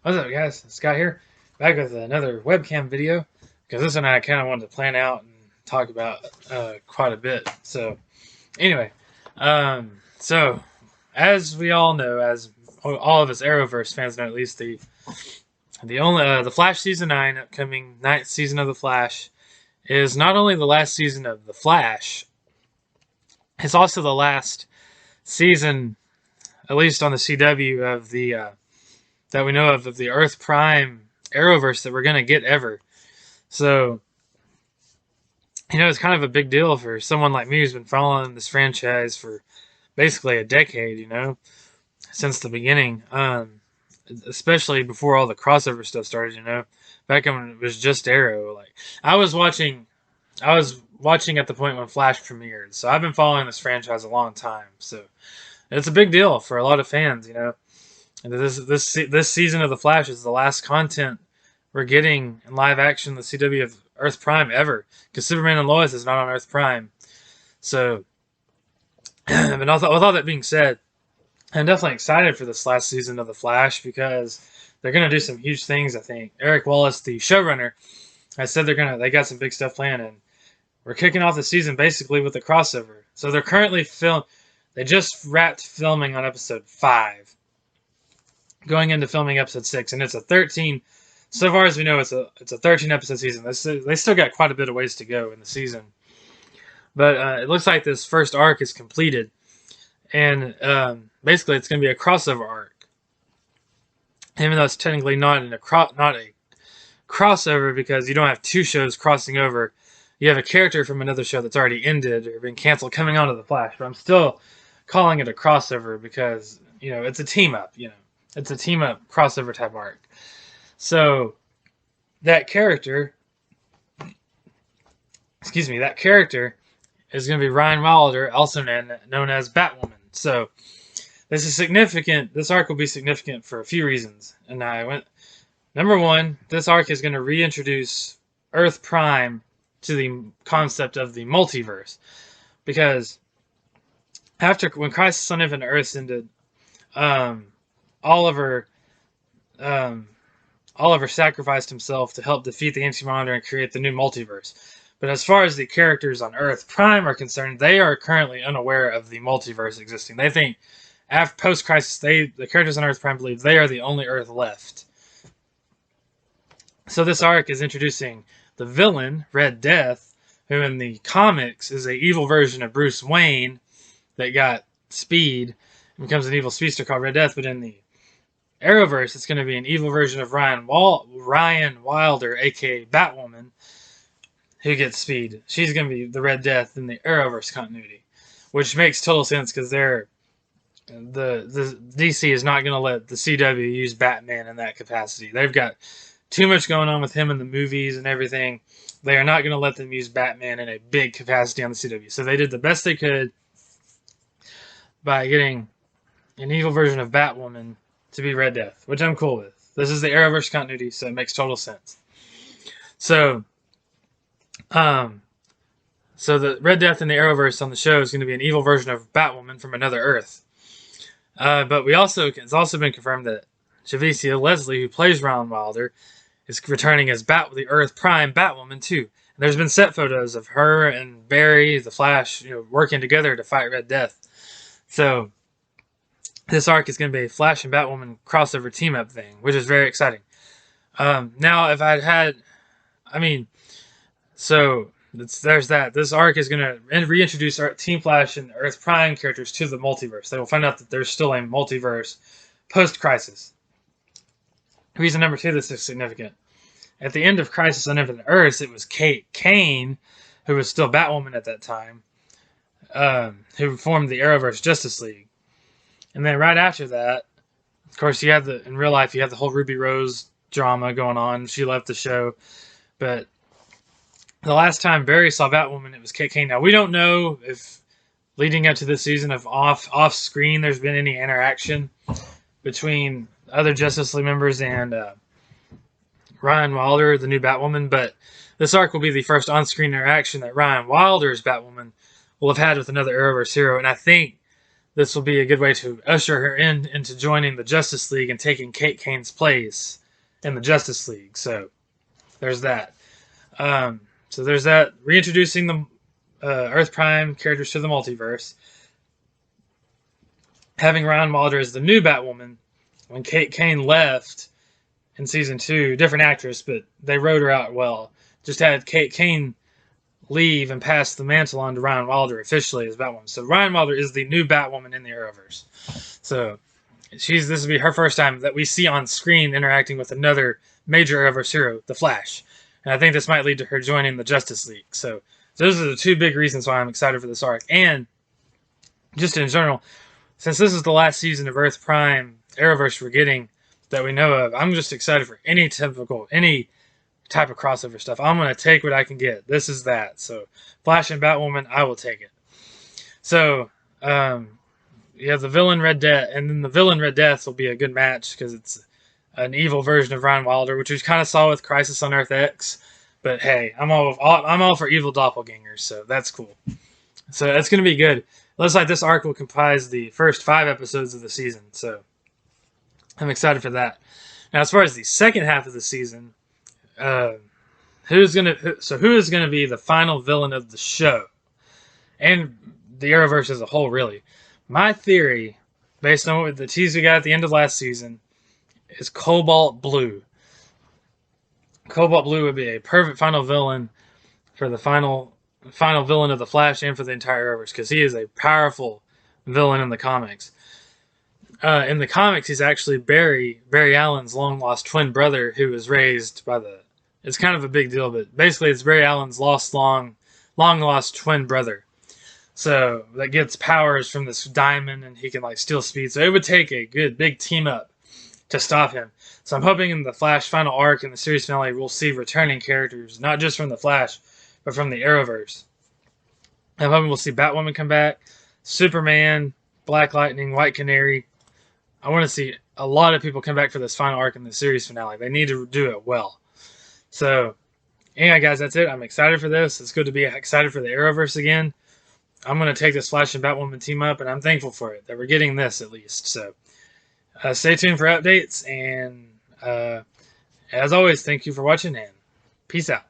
What's up, guys? Scott here, back with another webcam video, because this one I kind of wanted to plan out and talk about quite a bit. So, anyway, so as we all know, as all of us Arrowverse fans know, at least the Flash season 9, upcoming ninth season of the Flash, is not only the last season of the Flash, it's also the last season, at least on the CW, of the that we know of the Earth Prime Arrowverse that we're gonna get ever. So, it's kind of a big deal for someone like me who's been following this franchise for basically a decade. Since the beginning, especially before all the crossover stuff started. Back when it was just Arrow. Like I was watching, I was watching at the point when Flash premiered. So I've been following this franchise a long time. So it's a big deal for a lot of fans. And this season of The Flash is the last content we're getting in live action the CW of Earth Prime ever, because Superman and Lois is not on Earth Prime. So, but with all that being said, I'm definitely excited for this last season of The Flash because they're gonna do some huge things. I think Eric Wallace, the showrunner, I said they got some big stuff planned, and we're kicking off the season basically with a crossover. So they're currently They just wrapped filming on episode 5, going into filming episode 6, and it's a 13. So far as we know, it's a 13 episode season. They still got quite a bit of ways to go in the season, but it looks like this first arc is completed, and basically it's going to be a crossover arc, even though it's technically not a crossover because you don't have two shows crossing over. You have a character from another show that's already ended or been canceled coming onto the Flash, but I'm still calling it a crossover because it's a team up. It's a team up crossover type arc. So that character, that character is going to be Ryan Wilder, also known as Batwoman. So this is significant. This arc will be significant for a few reasons. And number one, this arc is going to reintroduce Earth Prime to the concept of the multiverse, because when Crisis on Infinite Earths ended, Oliver sacrificed himself to help defeat the Anti-Monitor and create the new multiverse. But as far as the characters on Earth Prime are concerned, they are currently unaware of the multiverse existing. They think, after post-Crisis, the characters on Earth Prime believe they are the only Earth left. So this arc is introducing the villain, Red Death, who in the comics is an evil version of Bruce Wayne that got speed and becomes an evil speedster called Red Death. But in the Arrowverse, it's going to be an evil version of Ryan Wilder, aka Batwoman, who gets speed. She's going to be the Red Death in the Arrowverse continuity, which makes total sense because the DC is not going to let the CW use Batman in that capacity. They've got too much going on with him in the movies and everything. They are not going to let them use Batman in a big capacity on the CW. So they did the best they could by getting an evil version of Batwoman to be Red Death, which I'm cool with. This is the Arrowverse continuity, so it makes total sense. So the Red Death in the Arrowverse on the show is going to be an evil version of Batwoman from another Earth. But it's also been confirmed that Javicia Leslie, who plays Ryan Wilder, is returning as the Earth Prime Batwoman too. And there's been set photos of her and Barry, the Flash, working together to fight Red Death. So this arc is going to be a Flash and Batwoman crossover team up thing, which is very exciting. Now, if I'd had, there's that. This arc is going to reintroduce our Team Flash and Earth Prime characters to the multiverse. They will find out that there's still a multiverse post-Crisis. Reason number 2 this is significant. At the end of Crisis on Infinite Earths, it was Kate Kane, who was still Batwoman at that time, who formed the Arrowverse Justice League. And then right after that, of course, in real life, you had the whole Ruby Rose drama going on. She left the show. But the last time Barry saw Batwoman, it was Kate Kane. Now, we don't know if, leading up to this season, of off-screen, there's been any interaction between other Justice League members and Ryan Wilder, the new Batwoman. But this arc will be the first on-screen interaction that Ryan Wilder's Batwoman will have had with another Arrowverse hero. And I think this will be a good way to usher her into joining the Justice League and taking Kate Kane's place in the Justice League. So there's that. So there's that. Reintroducing the Earth Prime characters to the multiverse. Having Ryan Wilder as the new Batwoman. When Kate Kane left in season 2, different actress, but they wrote her out well. Just had Kate Kane leave and pass the mantle on to Ryan Wilder officially as Batwoman. So Ryan Wilder is the new Batwoman in the Arrowverse. So this will be her first time that we see on screen interacting with another major Arrowverse hero, the Flash. And I think this might lead to her joining the Justice League. So those are the 2 big reasons why I'm excited for this arc. And just in general, since this is the last season of Earth Prime Arrowverse we're getting that we know of, I'm just excited for any type of crossover stuff. I'm going to take what I can get. This is that. So Flash and Batwoman, I will take it. So you have the villain Red Death, and then the villain Red Death will be a good match because it's an evil version of Ryan Wilder, which we kind of saw with Crisis on Earth X. But hey, I'm all for evil doppelgangers, so that's cool. So that's going to be good. Looks like this arc will comprise the first 5 episodes of the season, so I'm excited for that. Now, as far as the second half of the season, who is going to be the final villain of the show and the Arrowverse as a whole? Really, my theory, based on what the tease we got at the end of last season, is Cobalt Blue. Cobalt Blue would be a perfect final villain for the final villain of the Flash and for the entire Arrowverse, because he is a powerful villain in the comics. In the comics, he's actually Barry Allen's long lost twin brother, who was raised by the. It's kind of a big deal, but basically, it's Barry Allen's long lost twin brother. So that gets powers from this diamond, and he can steal speed. So it would take a good big team up to stop him. So I'm hoping in the Flash final arc in the series finale, we'll see returning characters, not just from the Flash, but from the Arrowverse. I'm hoping we'll see Batwoman come back, Superman, Black Lightning, White Canary. I want to see a lot of people come back for this final arc in the series finale. They need to do it well. So, anyway, guys, that's it. I'm excited for this. It's good to be excited for the Arrowverse again. I'm going to take this Flash and Batwoman team up, and I'm thankful for it, that we're getting this at least. So, stay tuned for updates, and as always, thank you for watching, and peace out.